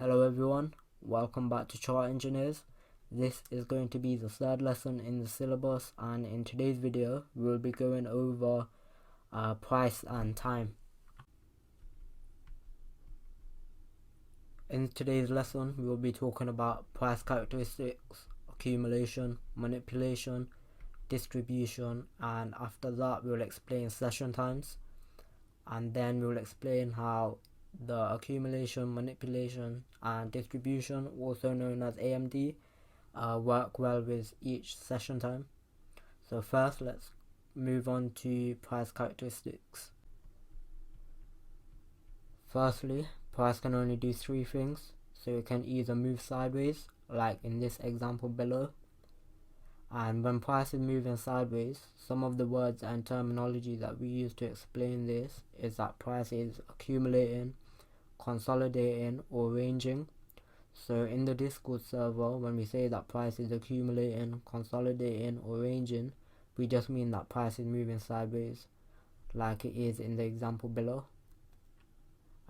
Hello everyone, welcome back to Chart Engineers. This is going to be the third lesson in the syllabus, and in today's video we will be going over price and time. In today's lesson we will be talking about price characteristics, accumulation, manipulation, distribution, and after that we will explain session times, and then we will explain how the accumulation, manipulation, and distribution, also known as AMD, work well with each session time. So first, let's move on to price characteristics. Firstly, price can only do three things. So it can either move sideways, like in this example below. And when price is moving sideways, some of the words and terminology that we use to explain this is that price is accumulating, consolidating, or ranging. So in the Discord server, when we say that price is accumulating, consolidating, or ranging, we just mean that price is moving sideways, like it is in the example below.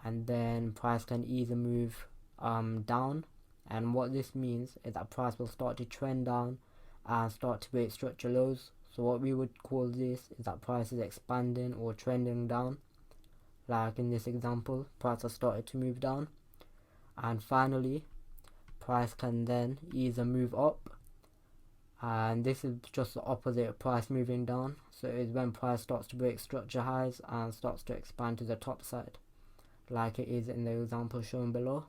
And then price can either move down, and what this means is that price will start to trend down and start to break structure lows. So what we would call this is that price is expanding or trending down, like in this example, price has started to move down. And finally, price can then either move up, and this is just the opposite of price moving down. So it's when price starts to break structure highs and starts to expand to the top side, like it is in the example shown below.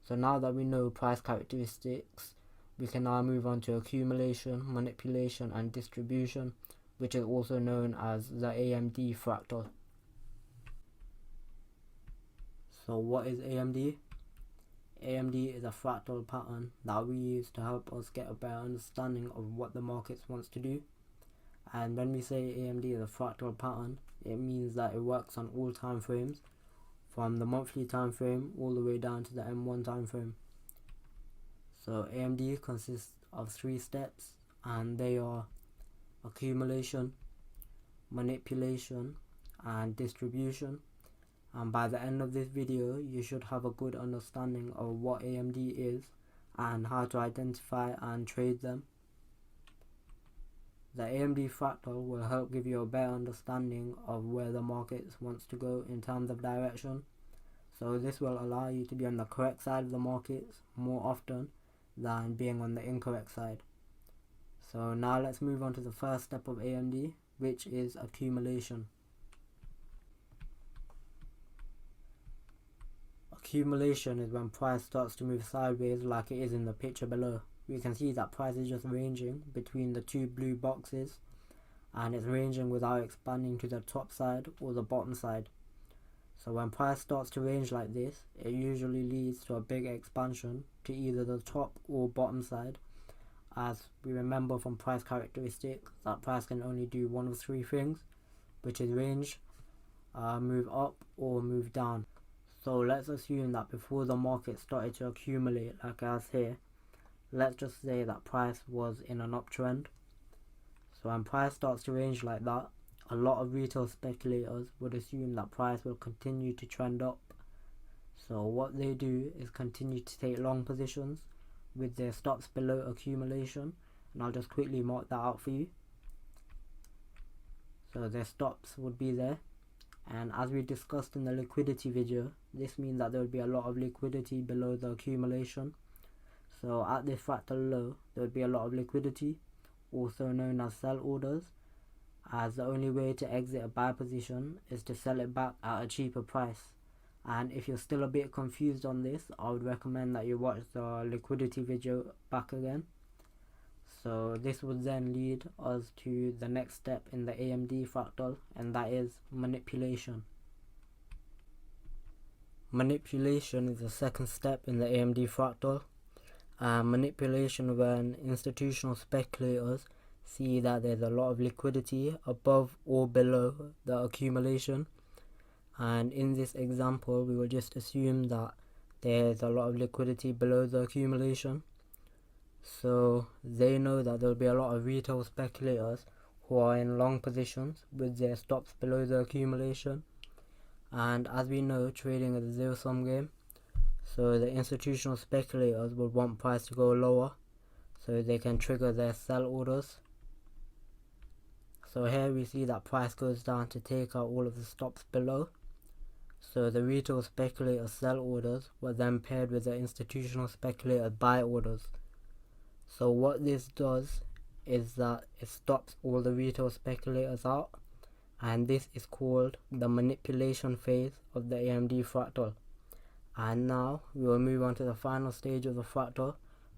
So now that we know price characteristics, we can now move on to accumulation, manipulation, and distribution, which is also known as the AMD fractal. So what is AMD? AMD is a fractal pattern that we use to help us get a better understanding of what the markets wants to do. And when we say AMD is a fractal pattern, it means that it works on all time frames, from the monthly time frame all the way down to the M1 time frame. So AMD consists of three steps, and they are accumulation, manipulation, and distribution. And by the end of this video, you should have a good understanding of what AMD is and how to identify and trade them. The AMD fractal will help give you a better understanding of where the market wants to go in terms of direction. So this will allow you to be on the correct side of the markets more often than being on the incorrect side. So now let's move on to the first step of AMD, which is accumulation. Accumulation is when price starts to move sideways, like it is in the picture below. We can see that price is just ranging between the two blue boxes, and it's ranging without expanding to the top side or the bottom side. So when price starts to range like this, it usually leads to a big expansion to either the top or bottom side, as we remember from price characteristics that price can only do one of three things, which is range, move up, or move down. So let's assume that before the market started to accumulate like as here, let's just say that price was in an uptrend. So when price starts to range like that, a lot of retail speculators would assume that price will continue to trend up. So what they do is continue to take long positions with their stops below accumulation, and I'll just quickly mark that out for you. So their stops would be there, and as we discussed in the liquidity video, this means that there will be a lot of liquidity below the accumulation. So at this fractal low, there would be a lot of liquidity, also known as sell orders, as the only way to exit a buy position is to sell it back at a cheaper price. And if you're still a bit confused on this, I would recommend that you watch the liquidity video back again. So this would then lead us to the next step in the AMD fractal, and that is manipulation. Manipulation is the second step in the AMD fractal. Manipulation when institutional speculators see that there's a lot of liquidity above or below the accumulation, and in this example we will just assume that there's a lot of liquidity below the accumulation. So they know that there will be a lot of retail speculators who are in long positions with their stops below the accumulation, and as we know, trading is a zero-sum game. So the institutional speculators would want price to go lower so they can trigger their sell orders. So here we see that price goes down to take out all of the stops below. So the retail speculator sell orders were then paired with the institutional speculator buy orders. So what this does is that it stops all the retail speculators out, and this is called the manipulation phase of the AMD fractal. And now we will move on to the final stage of the fractal,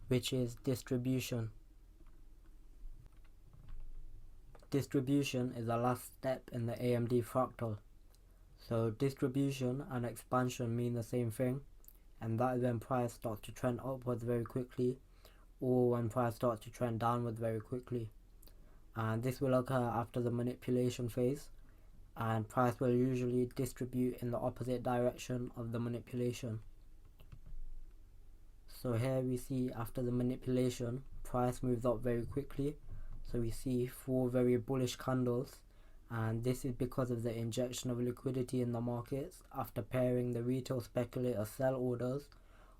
which is distribution. Distribution is the last step in the AMD fractal. So distribution and expansion mean the same thing, and that is when price starts to trend upwards very quickly, or when price starts to trend downwards very quickly. And this will occur after the manipulation phase, and price will usually distribute in the opposite direction of the manipulation. So here we see after the manipulation, price moves up very quickly. So we see 4 very bullish candles, and this is because of the injection of liquidity in the markets after pairing the retail speculator sell orders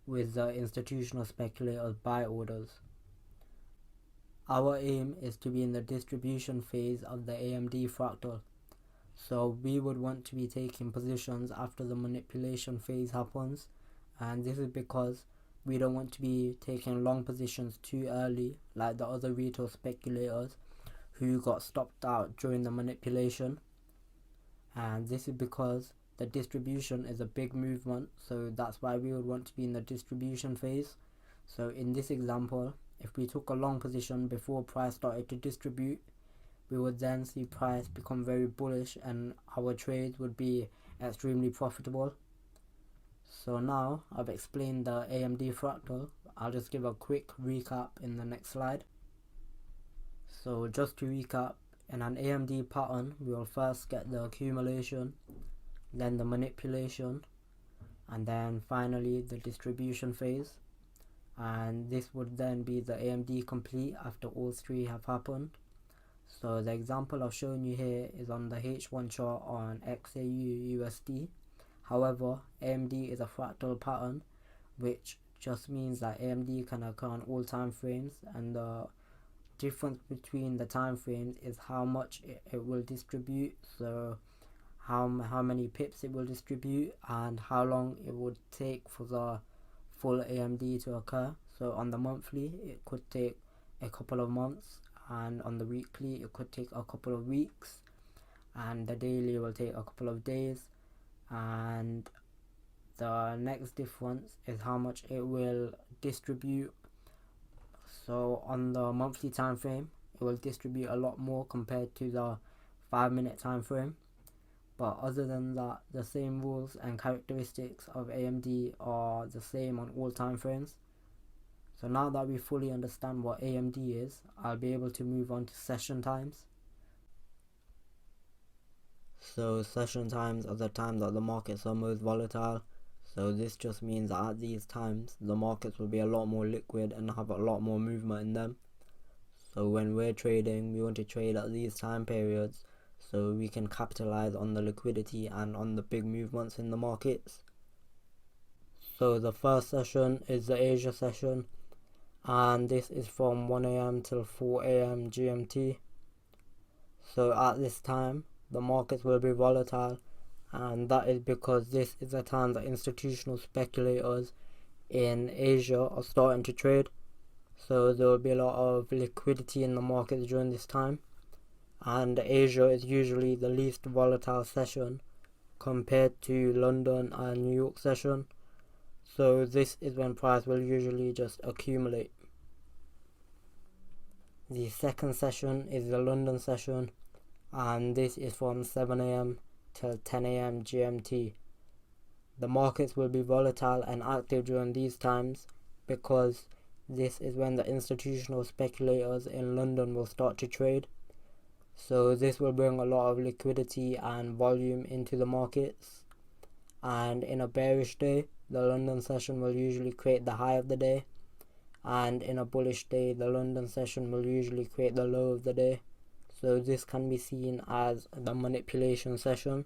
with the institutional speculators buy orders. Our aim is to be in the distribution phase of the AMD fractal. So we would want to be taking positions after the manipulation phase happens, and this is because we don't want to be taking long positions too early like the other retail speculators who got stopped out during the manipulation. And this is because the distribution is a big movement, so that's why we would want to be in the distribution phase. So in this example, if we took a long position before price started to distribute, we would then see price become very bullish and our trades would be extremely profitable. So now I've explained the AMD fractal. I'll just give a quick recap in the next slide. So just to recap, in an AMD pattern, we will first get the accumulation, then the manipulation, and then finally the distribution phase. And this would then be the AMD complete after all 3 have happened. So the example I've shown you here is on the H1 chart on XAU USD. However, AMD is a fractal pattern, which just means that AMD can occur on all time frames, and the difference between the time frames is how much it will distribute. So how many pips it will distribute and how long it would take for the full AMD to occur. So on the monthly it could take a couple of months, and on the weekly it could take a couple of weeks, and the daily will take a couple of days. And the next difference is how much it will distribute. So on the monthly time frame it will distribute a lot more compared to the 5-minute time frame. But other than that, the same rules and characteristics of AMD are the same on all time frames. So now that we fully understand what AMD is, I'll be able to move on to session times. So session times are the times that the markets are most volatile. So this just means that at these times the markets will be a lot more liquid and have a lot more movement in them. So when we're trading, we want to trade at these time periods so we can capitalize on the liquidity and on the big movements in the markets. So the first session is the Asia session, and this is from 1 AM till 4 AM GMT. So at this time the markets will be volatile, and that is because this is the time that institutional speculators in Asia are starting to trade. So there will be a lot of liquidity in the markets during this time, and Asia is usually the least volatile session compared to London and New York session. So this is when price will usually just accumulate. The second session is the London session, and this is from 7 AM till 10 AM GMT. The markets will be volatile and active during these times because this is when the institutional speculators in London will start to trade. So this will bring a lot of liquidity and volume into the markets. And in a bearish day, the London session will usually create the high of the day, and in a bullish day, the London session will usually create the low of the day. So this can be seen as the manipulation session.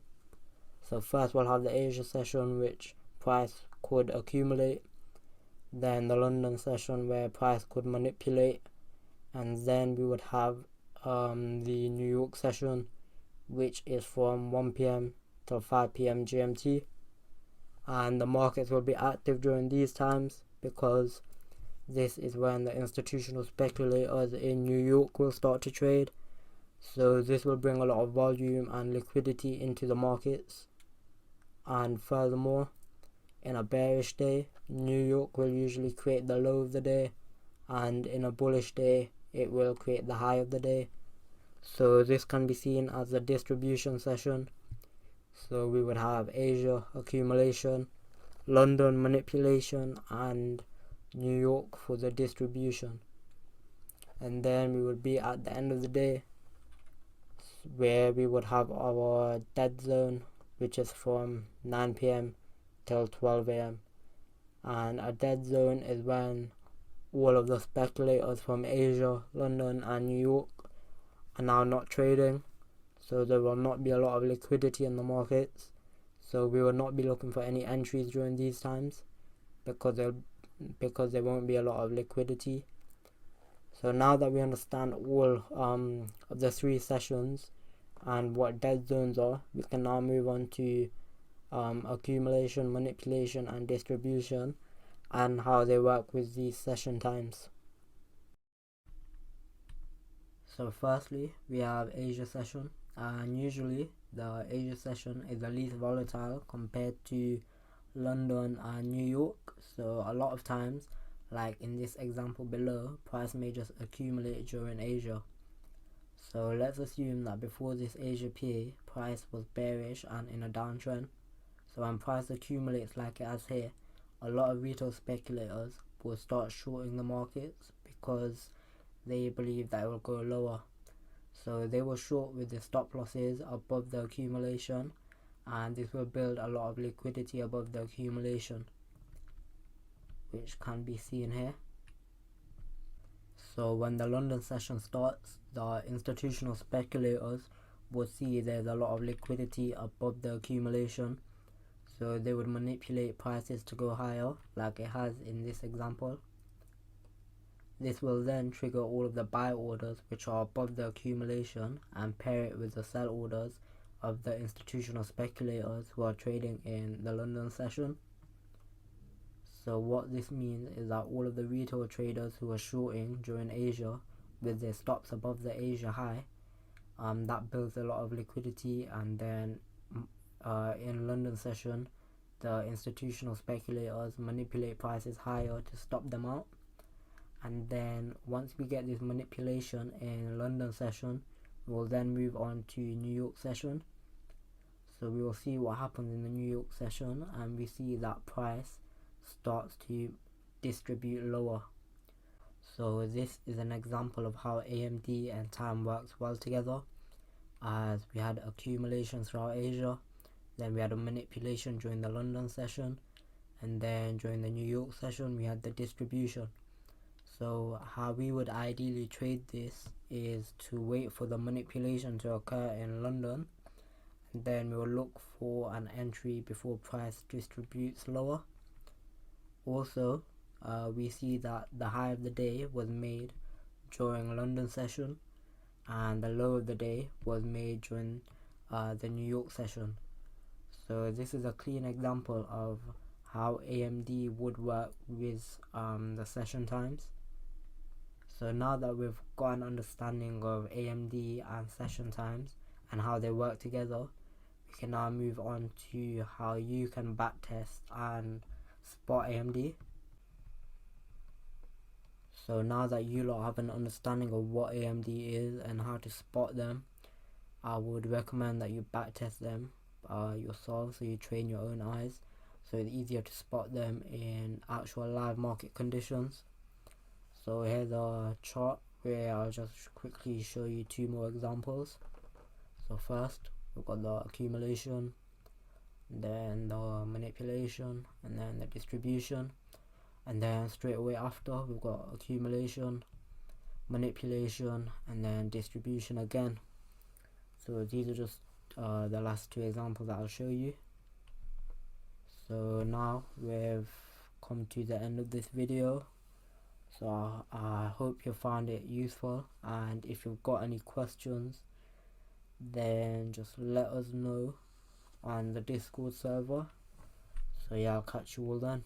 So first we'll have the Asia session, which price could accumulate, then the London session where price could manipulate, and then we would have the New York session, which is from 1 p.m. till 5 p.m. GMT, and the markets will be active during these times because this is when the institutional speculators in New York will start to trade. So this will bring a lot of volume and liquidity into the markets. And furthermore, in a bearish day, New York will usually create the low of the day, and in a bullish day it will create the high of the day. So this can be seen as a distribution session. So we would have Asia accumulation, London manipulation, and New York for the distribution. And then we would be at the end of the day where we would have our dead zone, which is from 9 p.m. till 12 a.m. And a dead zone is when all of the speculators from Asia, London and New York are now not trading, so there will not be a lot of liquidity in the markets. So we will not be looking for any entries during these times because there won't be a lot of liquidity. So now that we understand all of the three sessions and what dead zones are, we can now move on to accumulation, manipulation and distribution, and how they work with these session times. So firstly, we have Asia session, and usually the Asia session is the least volatile compared to London and New York. So a lot of times, like in this example below, price may just accumulate during Asia. So let's assume that before this Asia PA, price was bearish and in a downtrend. So when price accumulates like it has here, a lot of retail speculators will start shorting the markets because they believe that it will go lower. So they will short with the stop losses above the accumulation, and this will build a lot of liquidity above the accumulation, which can be seen here. So when the London session starts, the institutional speculators will see there's a lot of liquidity above the accumulation, so they would manipulate prices to go higher like it has in this example. This will then trigger all of the buy orders which are above the accumulation and pair it with the sell orders of the institutional speculators who are trading in the London session. So what this means is that all of the retail traders who are shorting during Asia with their stops above the Asia high, that builds a lot of liquidity, and then in London session the institutional speculators manipulate prices higher to stop them out. And then once we get this manipulation in London session, we'll then move on to New York session. So we will see what happens in the New York session, and we see that price starts to distribute lower. So this is an example of how AMD and time works well together, as we had accumulation throughout Asia, then we had a manipulation during the London session, and then during the New York session we had the distribution. So how we would ideally trade this is to wait for the manipulation to occur in London, and then we will look for an entry before price distributes lower. Also, we see that the high of the day was made during London session, and the low of the day was made during the New York session. So this is a clean example of how AMD would work with the session times. So now that we've got an understanding of AMD and session times and how they work together, we can now move on to how you can backtest and spot AMD. So now that you lot have an understanding of what AMD is and how to spot them, I would recommend that you backtest them yourself, so you train your own eyes, so it's easier to spot them in actual live market conditions. So here's a chart where I'll just quickly show you two more examples. So first we've got the accumulation, then the manipulation, and then the distribution, and then straight away after we've got accumulation, manipulation, and then distribution again. So these are just the last two examples that I'll show you. So now we've come to the end of this video. So I hope you found it useful, and if you've got any questions, then just let us know on the Discord server. So yeah, I'll catch you all then.